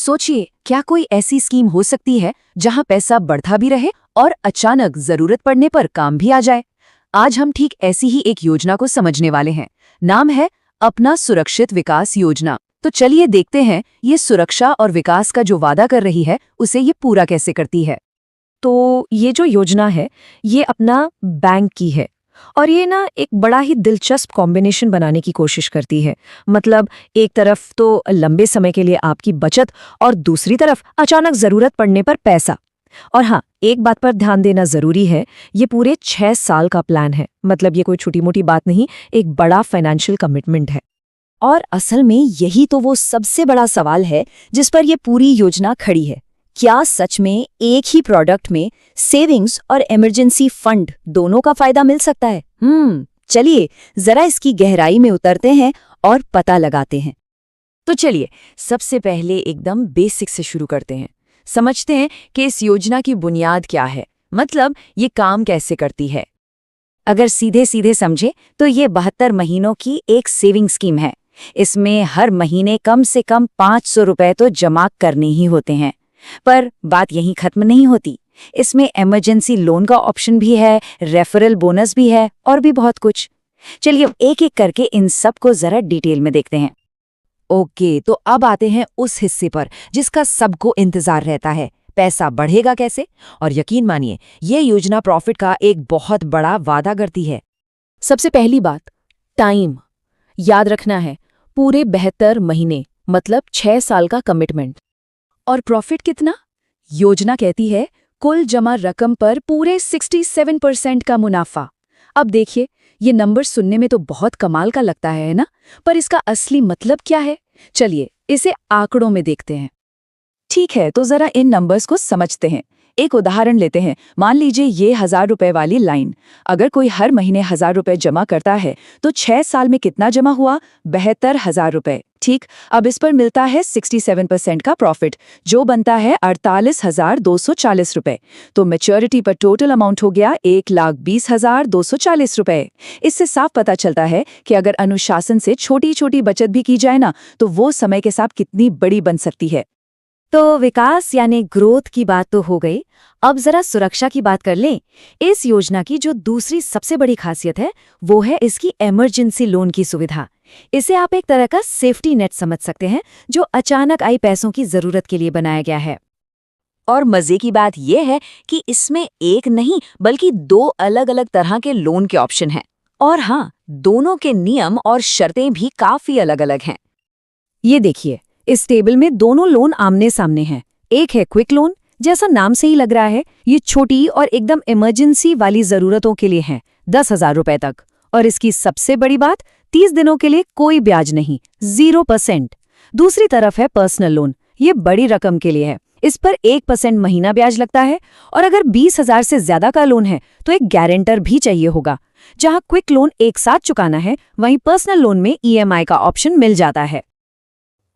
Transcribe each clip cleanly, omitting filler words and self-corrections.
सोचिए, क्या कोई ऐसी स्कीम हो सकती है जहां पैसा बढ़ता भी रहे और अचानक जरूरत पड़ने पर काम भी आ जाए। आज हम ठीक ऐसी ही एक योजना को समझने वाले हैं। नाम है अपना सुरक्षित विकास योजना। तो चलिए देखते हैं ये सुरक्षा और विकास का जो वादा कर रही है उसे ये पूरा कैसे करती है। तो ये जो योजना है ये अपना बैंक की है और ये ना एक बड़ा ही दिलचस्प कॉम्बिनेशन बनाने की कोशिश करती है। मतलब एक तरफ तो लंबे समय के लिए आपकी बचत और दूसरी तरफ अचानक जरूरत पड़ने पर पैसा। और हाँ, एक बात पर ध्यान देना जरूरी है, ये पूरे 6 साल का प्लान है। मतलब ये कोई छोटी मोटी बात नहीं, एक बड़ा फाइनेंशियल कमिटमेंट है। और असल में यही तो वो सबसे बड़ा सवाल है जिस पर ये पूरी योजना खड़ी है। क्या सच में एक ही प्रोडक्ट में सेविंग्स और इमरजेंसी फंड दोनों का फायदा मिल सकता है? चलिए जरा इसकी गहराई में उतरते हैं और पता लगाते हैं। तो चलिए सबसे पहले एकदम बेसिक से शुरू करते हैं। समझते हैं कि इस योजना की बुनियाद क्या है, मतलब ये काम कैसे करती है। अगर सीधे सीधे समझे तो ये 72 महीनों की एक सेविंग स्कीम है। इसमें हर महीने कम से कम 500 रुपए तो जमा करने ही होते हैं। पर बात यहीं खत्म नहीं होती। इसमें इमरजेंसी लोन का ऑप्शन भी है, रेफरल बोनस भी है और भी बहुत कुछ। चलिए एक एक करके इन सब को जरा डिटेल में देखते हैं। ओके, तो अब आते हैं उस हिस्से पर जिसका सबको इंतजार रहता है, पैसा बढ़ेगा कैसे। और यकीन मानिए ये योजना प्रॉफिट का एक बहुत बड़ा वादा करती है। सबसे पहली बात, टाइम याद रखना है। पूरे 72 महीने मतलब 6 साल का कमिटमेंट। और प्रॉफिट कितना? योजना कहती है कुल जमा रकम पर पूरे 67% का मुनाफा। अब देखिए, ये नंबर सुनने में तो बहुत कमाल का लगता है ना, पर इसका असली मतलब क्या है? चलिए इसे आंकड़ों में देखते हैं। ठीक है, तो जरा इन नंबर्स को समझते हैं। एक उदाहरण लेते हैं। मान लीजिए ये 1000 रुपए वाली लाइन। अगर कोई हर महीने 1000 रुपए जमा करता है तो 6 साल में कितना जमा हुआ? 72,000 रुपए। ठीक, अब इस पर मिलता है 67% का प्रॉफिट, जो बनता है 48,240 रुपए। तो मैच्योरिटी पर टोटल अमाउंट हो गया 1,20,240 रुपए। इससे साफ पता चलता है कि अगर अनुशासन से छोटी छोटी बचत भी की जाए ना, तो वो समय के साथ कितनी बड़ी बन सकती है। तो विकास यानी ग्रोथ की बात तो हो गई। अब जरा सुरक्षा की बात कर लें। इस योजना की जो दूसरी सबसे बड़ी खासियत है वो है इसकी इमरजेंसी लोन की सुविधा। इसे आप एक तरह का सेफ्टी नेट समझ सकते हैं, जो अचानक आई पैसों की जरूरत के लिए बनाया गया है। और मजे की बात यह है कि इसमें एक नहीं बल्कि 2 अलग-अलग तरह के लोन के ऑप्शन हैं। और हाँ, दोनों के नियम और शर्तें भी काफी अलग-अलग हैं। ये देखिए, इस टेबल में दोनों लोन आमने सामने हैं। एक है क्विक लोन, जैसा नाम से ही लग रहा है, ये छोटी और एकदम इमरजेंसी वाली जरूरतों के लिए है, 10,000 रुपए तक। और इसकी सबसे बड़ी बात, 30 दिनों के लिए कोई ब्याज नहीं, 0%। दूसरी तरफ है पर्सनल लोन, ये बड़ी रकम के लिए है। इस पर 1% महीना ब्याज लगता है। और अगर 20,000 से ज्यादा का लोन है तो एक गारंटर भी चाहिए होगा। जहां क्विक लोन एक साथ चुकाना है, वहीं पर्सनल लोन में EMI का ऑप्शन मिल जाता है।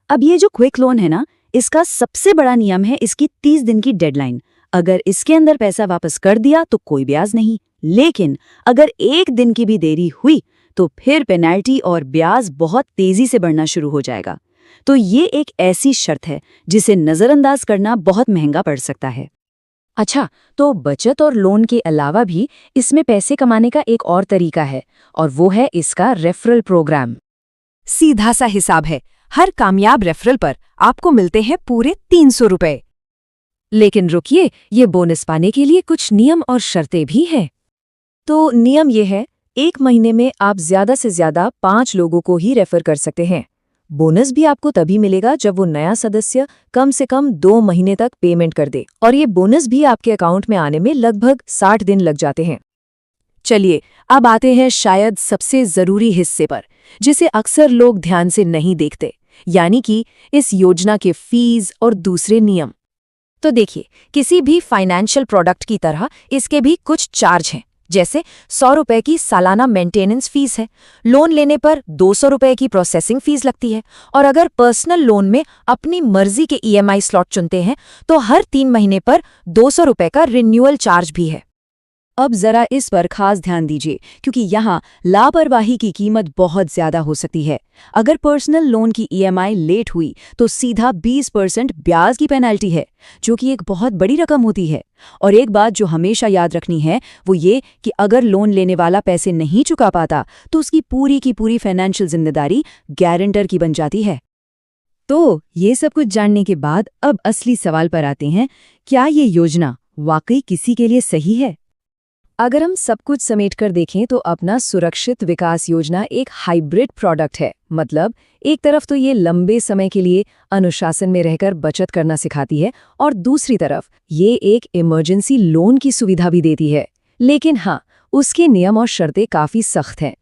अब ये जो क्विक लोन है ना, इसका सबसे बड़ा नियम है इसकी 30 दिन की डेडलाइन। अगर इसके अंदर पैसा वापस कर दिया तो कोई ब्याज नहीं, लेकिन अगर 1 दिन की भी देरी हुई तो फिर पेनल्टी और ब्याज बहुत तेजी से बढ़ना शुरू हो जाएगा। तो ये एक ऐसी शर्त है जिसे नजरअंदाज करना बहुत महंगा पड़ सकता है। अच्छा, तो बचत और लोन के अलावा भी इसमें पैसे कमाने का एक और तरीका है, और वो है इसका रेफरल प्रोग्राम। सीधा सा हिसाब है, हर कामयाब रेफरल पर आपको मिलते हैं पूरे 300 रुपए। लेकिन रुकिए, ये बोनस पाने के लिए कुछ नियम और शर्तें भी हैं। तो नियम ये है, 1 महीने में आप ज्यादा से ज्यादा 5 लोगों को ही रेफर कर सकते हैं। बोनस भी आपको तभी मिलेगा जब वो नया सदस्य कम से कम 2 महीने तक पेमेंट कर दे, और ये बोनस भी आपके अकाउंट में आने में लगभग 60 दिन लग जाते हैं। चलिए अब आते हैं शायद सबसे जरूरी हिस्से पर, जिसे अक्सर लोग ध्यान से नहीं देखते, यानी कि इस योजना के फीस और दूसरे नियम। तो देखिए, किसी भी फाइनेंशियल प्रोडक्ट की तरह इसके भी कुछ चार्ज हैं। जैसे 100 रुपए की सालाना मेंटेनेंस फीस है, लोन लेने पर 200 रुपए की प्रोसेसिंग फीस लगती है, और अगर पर्सनल लोन में अपनी मर्जी के EMI स्लॉट चुनते हैं तो हर 3 महीने पर 200 रुपए का रिन्यूअल चार्ज भी है। अब जरा इस पर खास ध्यान दीजिए, क्योंकि यहाँ लापरवाही की कीमत बहुत ज्यादा हो सकती है। अगर पर्सनल लोन की ईएमआई लेट हुई तो सीधा 20% ब्याज की पेनल्टी है, जो कि एक बहुत बड़ी रकम होती है। और एक बात जो हमेशा याद रखनी है वो ये कि अगर लोन लेने वाला पैसे नहीं चुका पाता तो उसकी पूरी की पूरी फाइनेंशियल जिम्मेदारी गारंटर की बन जाती है। तो ये सब कुछ जानने के बाद अब असली सवाल पर आते हैं, क्या ये योजना वाकई किसी के लिए सही है? अगर हम सब कुछ समेटकर देखें तो अपना सुरक्षित विकास योजना एक हाइब्रिड प्रोडक्ट है। मतलब एक तरफ तो ये लंबे समय के लिए अनुशासन में रहकर बचत करना सिखाती है और दूसरी तरफ ये एक इमरजेंसी लोन की सुविधा भी देती है। लेकिन हाँ, उसके नियम और शर्तें काफी सख्त हैं।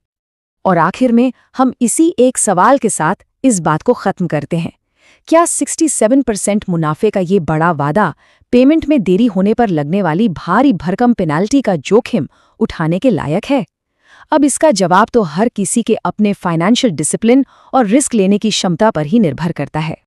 और आखिर में हम इसी एक सवाल के साथ इस बात को खत्म करते हैं, क्या 67% मुनाफे का ये बड़ा वादा पेमेंट में देरी होने पर लगने वाली भारी भरकम पेनाल्टी का जोखिम उठाने के लायक है? अब इसका जवाब तो हर किसी के अपने फाइनेंशियल डिसिप्लिन और रिस्क लेने की क्षमता पर ही निर्भर करता है।